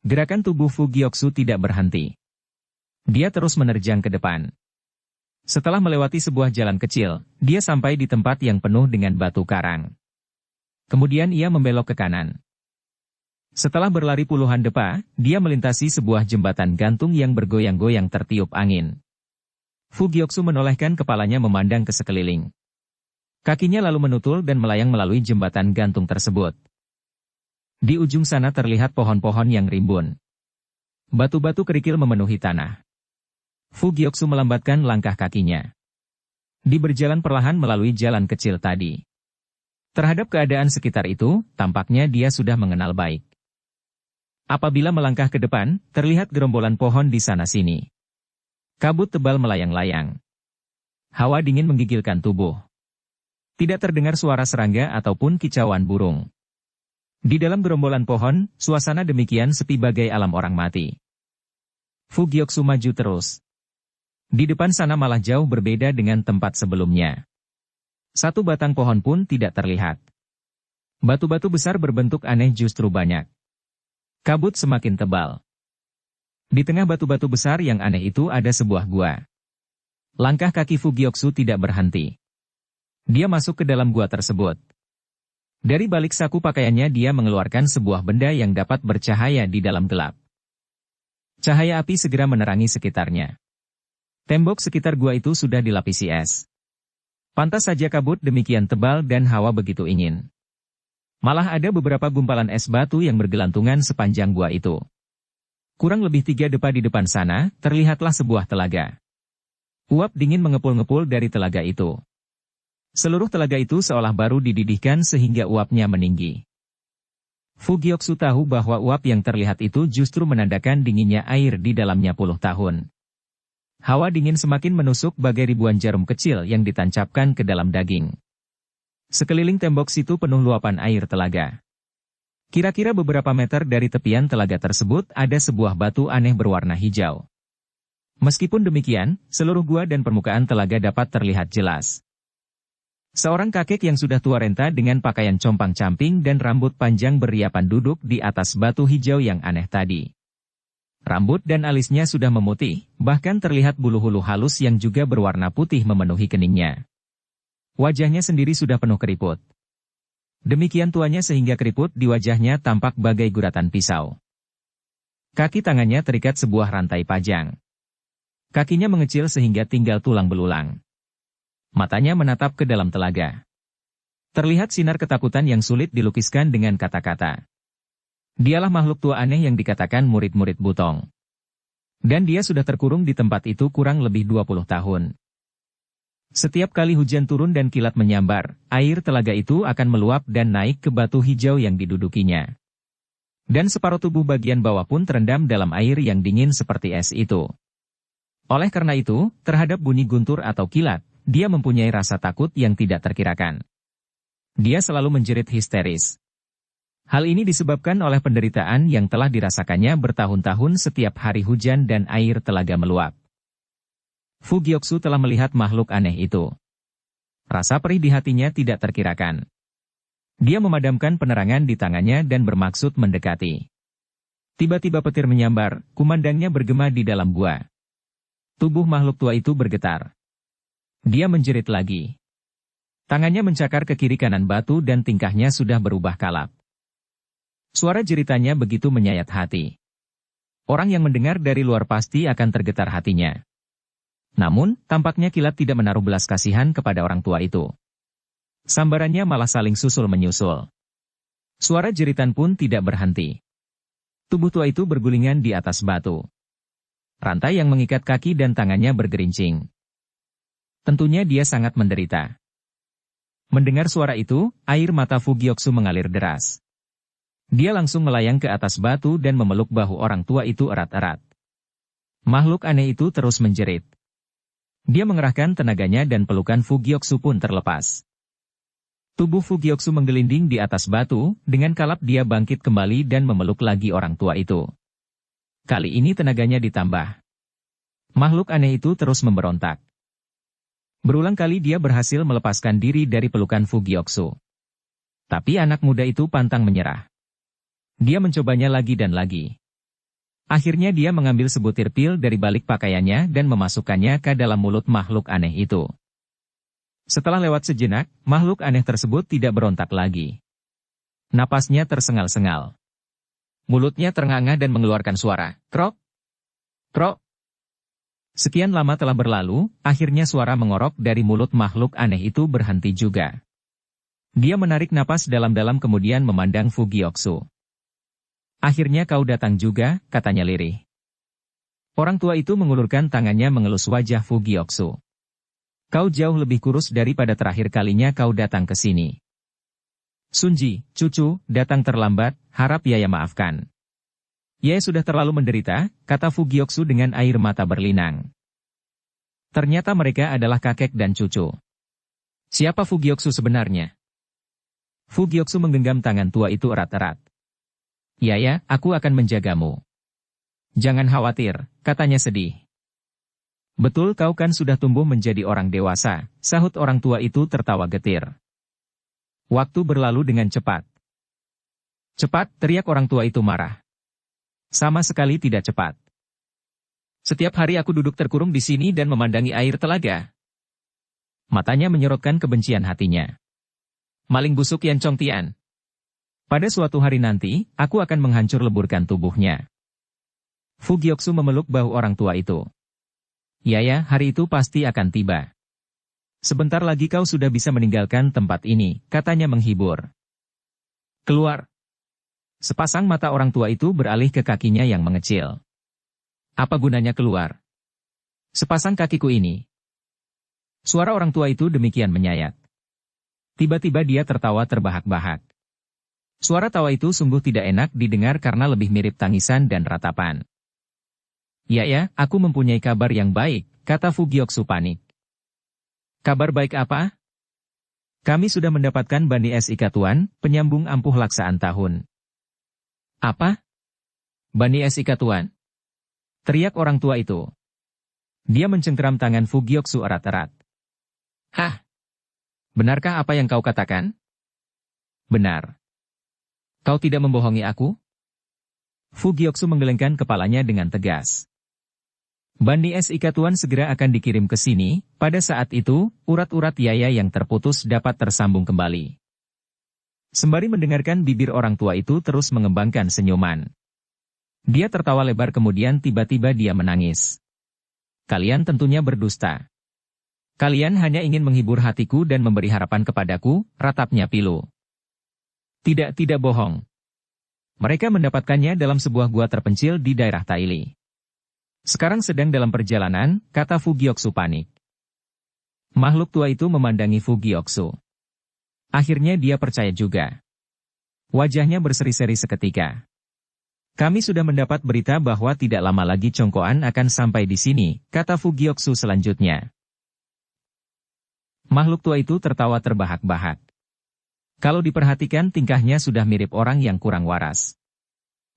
S1: Gerakan tubuh Fu Gyoksu tidak berhenti. Dia terus menerjang ke depan. Setelah melewati sebuah jalan kecil, dia sampai di tempat yang penuh dengan batu karang. Kemudian ia membelok ke kanan. Setelah berlari puluhan depa, dia melintasi sebuah jembatan gantung yang bergoyang-goyang tertiup angin. Fu Gyoksu menolehkan kepalanya memandang ke sekeliling. Kakinya lalu menutul dan melayang melalui jembatan gantung tersebut. Di ujung sana terlihat pohon-pohon yang rimbun. Batu-batu kerikil memenuhi tanah. Fu Gyoksu melambatkan langkah kakinya. Dia berjalan perlahan melalui jalan kecil tadi. Terhadap keadaan sekitar itu, tampaknya dia sudah mengenal baik. Apabila melangkah ke depan, terlihat gerombolan pohon di sana-sini. Kabut tebal melayang-layang. Hawa dingin menggigilkan tubuh. Tidak terdengar suara serangga ataupun kicauan burung. Di dalam gerombolan pohon, suasana demikian sepi bagai alam orang mati. Fu Gyoksu maju terus. Di depan sana malah jauh berbeda dengan tempat sebelumnya. Satu batang pohon pun tidak terlihat. Batu-batu besar berbentuk aneh justru banyak. Kabut semakin tebal. Di tengah batu-batu besar yang aneh itu ada sebuah gua. Langkah kaki Fu Gyoksu tidak berhenti. Dia masuk ke dalam gua tersebut. Dari balik saku pakaiannya dia mengeluarkan sebuah benda yang dapat bercahaya di dalam gelap. Cahaya api segera menerangi sekitarnya. Tembok sekitar gua itu sudah dilapisi es. Pantas saja kabut demikian tebal dan hawa begitu ingin. Malah ada beberapa gumpalan es batu yang bergelantungan sepanjang gua itu. Kurang lebih 3 depa di depan sana, terlihatlah sebuah telaga. Uap dingin mengepul-ngepul dari telaga itu. Seluruh telaga itu seolah baru dididihkan sehingga uapnya meninggi. Fu Gyoksu tahu bahwa uap yang terlihat itu justru menandakan dinginnya air di dalamnya puluh tahun. Hawa dingin semakin menusuk bagai ribuan jarum kecil yang ditancapkan ke dalam daging. Sekeliling tembok situ penuh luapan air telaga. Kira-kira beberapa meter dari tepian telaga tersebut ada sebuah batu aneh berwarna hijau. Meskipun demikian, seluruh gua dan permukaan telaga dapat terlihat jelas. Seorang kakek yang sudah tua renta dengan pakaian compang-camping dan rambut panjang beriapan duduk di atas batu hijau yang aneh tadi. Rambut dan alisnya sudah memutih, bahkan terlihat bulu-hulu halus yang juga berwarna putih memenuhi keningnya. Wajahnya sendiri sudah penuh keriput. Demikian tuanya sehingga keriput di wajahnya tampak bagai guratan pisau. Kaki tangannya terikat sebuah rantai pajang. Kakinya mengecil sehingga tinggal tulang belulang. Matanya menatap ke dalam telaga. Terlihat sinar ketakutan yang sulit dilukiskan dengan kata-kata. Dialah makhluk tua aneh yang dikatakan murid-murid Butong. Dan dia sudah terkurung di tempat itu kurang lebih 20 tahun. Setiap kali hujan turun dan kilat menyambar, air telaga itu akan meluap dan naik ke batu hijau yang didudukinya. Dan separuh tubuh bagian bawah pun terendam dalam air yang dingin seperti es itu. Oleh karena itu, terhadap bunyi guntur atau kilat, dia mempunyai rasa takut yang tidak terkirakan. Dia selalu menjerit histeris. Hal ini disebabkan oleh penderitaan yang telah dirasakannya bertahun-tahun setiap hari hujan dan air telaga meluap. Fu Gyoksu telah melihat makhluk aneh itu. Rasa perih di hatinya tidak terkirakan. Dia memadamkan penerangan di tangannya dan bermaksud mendekati. Tiba-tiba petir menyambar, kumandangnya bergema di dalam gua. Tubuh makhluk tua itu bergetar. Dia menjerit lagi. Tangannya mencakar ke kiri kanan batu dan tingkahnya sudah berubah kalap. Suara jeritannya begitu menyayat hati. Orang yang mendengar dari luar pasti akan tergetar hatinya. Namun, tampaknya kilat tidak menaruh belas kasihan kepada orang tua itu. Sambarannya malah saling susul-menyusul. Suara jeritan pun tidak berhenti. Tubuh tua itu bergulingan di atas batu. Rantai yang mengikat kaki dan tangannya bergerincing. Tentunya dia sangat menderita. Mendengar suara itu, air mata Fugyoksu mengalir deras. Dia langsung melayang ke atas batu dan memeluk bahu orang tua itu erat-erat. Makhluk aneh itu terus menjerit. Dia mengerahkan tenaganya dan pelukan Fugyoksu pun terlepas. Tubuh Fugyoksu menggelinding di atas batu, dengan kalap dia bangkit kembali dan memeluk lagi orang tua itu. Kali ini tenaganya ditambah. Makhluk aneh itu terus memberontak. Berulang kali dia berhasil melepaskan diri dari pelukan Fugyoksu. Tapi anak muda itu pantang menyerah. Dia mencobanya lagi dan lagi. Akhirnya dia mengambil sebutir pil dari balik pakaiannya dan memasukkannya ke dalam mulut makhluk aneh itu. Setelah lewat sejenak, makhluk aneh tersebut tidak berontak lagi. Napasnya tersengal-sengal. Mulutnya ternganga dan mengeluarkan suara, krok, krok. Sekian lama telah berlalu, akhirnya suara mengorok dari mulut makhluk aneh itu berhenti juga. Dia menarik napas dalam-dalam kemudian memandang Fugyoksu. Akhirnya kau datang juga, katanya lirih. Orang tua itu mengulurkan tangannya mengelus wajah Fugyoksu. Kau jauh lebih kurus daripada terakhir kalinya kau datang ke sini. Sunji, cucu, datang terlambat, harap Yaya maafkan. Yaya sudah terlalu menderita, kata Fugyoksu dengan air mata berlinang. Ternyata mereka adalah kakek dan cucu. Siapa Fugyoksu sebenarnya? Fugyoksu menggenggam tangan tua itu erat-erat. Yaya, aku akan menjagamu. Jangan khawatir, katanya sedih. Betul kau kan sudah tumbuh menjadi orang dewasa, sahut orang tua itu tertawa getir. Waktu berlalu dengan cepat. Cepat, teriak orang tua itu marah. Sama sekali tidak cepat. Setiap hari aku duduk terkurung di sini dan memandangi air telaga. Matanya menyorotkan kebencian hatinya. Maling busuk Yan Chongtian. Pada suatu hari nanti, aku akan menghancur leburkan tubuhnya. Fugyoksu memeluk bahu orang tua itu. Yaya, hari itu pasti akan tiba. Sebentar lagi kau sudah bisa meninggalkan tempat ini, katanya menghibur. Keluar. Sepasang mata orang tua itu beralih ke kakinya yang mengecil. Apa gunanya keluar? Sepasang kakiku ini. Suara orang tua itu demikian menyayat. Tiba-tiba dia tertawa terbahak-bahak. Suara tawa itu sungguh tidak enak didengar karena lebih mirip tangisan dan ratapan. Ya, aku mempunyai kabar yang baik, kata Fugyoksu panik. Kabar baik apa? Kami sudah mendapatkan Bani Es Ikatuan, penyambung ampuh laksaan tahun. Apa? Bani Es Ikatuan? Teriak orang tua itu. Dia mencengkeram tangan Fugyoksu erat-erat. Hah? Benarkah apa yang kau katakan? Benar. Kau tidak membohongi aku? Fugyoksu menggelengkan kepalanya dengan tegas. Bani Es Ikatuan segera akan dikirim ke sini, pada saat itu, urat-urat Yaya yang terputus dapat tersambung kembali. Sembari mendengarkan bibir orang tua itu terus mengembangkan senyuman. Dia tertawa lebar kemudian tiba-tiba dia menangis. Kalian tentunya berdusta. Kalian hanya ingin menghibur hatiku dan memberi harapan kepadaku, ratapnya pilu. Tidak bohong. Mereka mendapatkannya dalam sebuah gua terpencil di daerah Taili. Sekarang sedang dalam perjalanan, kata Fugyoksu panik. Makhluk tua itu memandangi Fugyoksu. Akhirnya dia percaya juga. Wajahnya berseri-seri seketika. Kami sudah mendapat berita bahwa tidak lama lagi Chongkoan akan sampai di sini, kata Fugyoksu selanjutnya. Makhluk tua itu tertawa terbahak-bahak. Kalau diperhatikan tingkahnya sudah mirip orang yang kurang waras.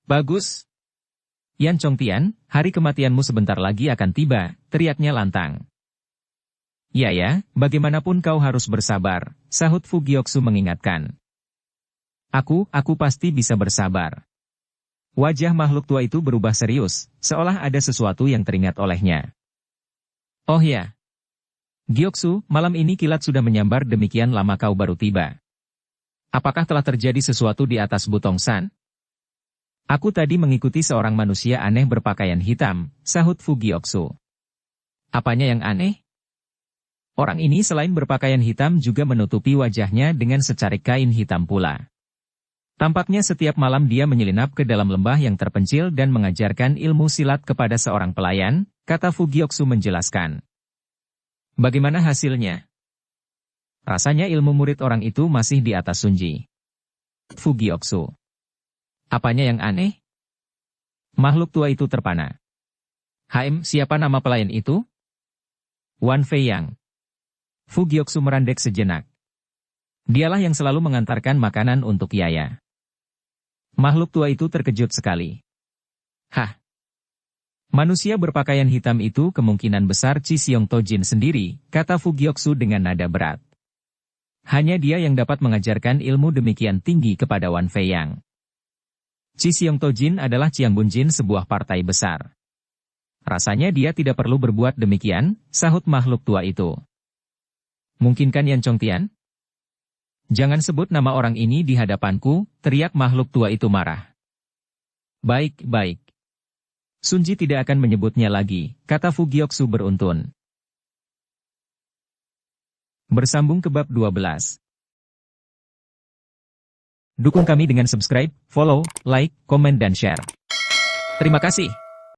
S1: Bagus. Yan Chongtian, hari kematianmu sebentar lagi akan tiba, teriaknya lantang. Ya, bagaimanapun kau harus bersabar, sahut Fugyoksu mengingatkan. Aku pasti bisa bersabar. Wajah makhluk tua itu berubah serius, seolah ada sesuatu yang teringat olehnya. Oh ya. Gyoksu, malam ini kilat sudah menyambar demikian lama kau baru tiba. Apakah telah terjadi sesuatu di atas Butongsan? Aku tadi mengikuti seorang manusia aneh berpakaian hitam, sahut Fugyoksu. Apanya yang aneh? Orang ini selain berpakaian hitam juga menutupi wajahnya dengan secarik kain hitam pula. Tampaknya setiap malam dia menyelinap ke dalam lembah yang terpencil dan mengajarkan ilmu silat kepada seorang pelayan, kata Fugyoksu menjelaskan. Bagaimana hasilnya? Rasanya ilmu murid orang itu masih di atas Sunji. Fugyoksu. Apanya yang aneh? Makhluk tua itu terpana. Siapa nama pelayan itu? Wan Fei Yang. Fugyoksu merandek sejenak. Dialah yang selalu mengantarkan makanan untuk Yaya. Makhluk tua itu terkejut sekali. Hah? Manusia berpakaian hitam itu kemungkinan besar Chi Xiong Tojin sendiri, kata Fugyoksu dengan nada berat. Hanya dia yang dapat mengajarkan ilmu demikian tinggi kepada Wan Fei Yang. Chi Xiong Tojin adalah Chiang Bun Jin, sebuah partai besar. Rasanya dia tidak perlu berbuat demikian, sahut makhluk tua itu. Mungkinkan Yan Chongtian? Jangan sebut nama orang ini di hadapanku, teriak makhluk tua itu marah. Baik, baik. Sunji tidak akan menyebutnya lagi, kata Fugyoksu beruntun. Bersambung ke bab 12. Dukung kami dengan subscribe, follow, like, komen dan share. Terima kasih.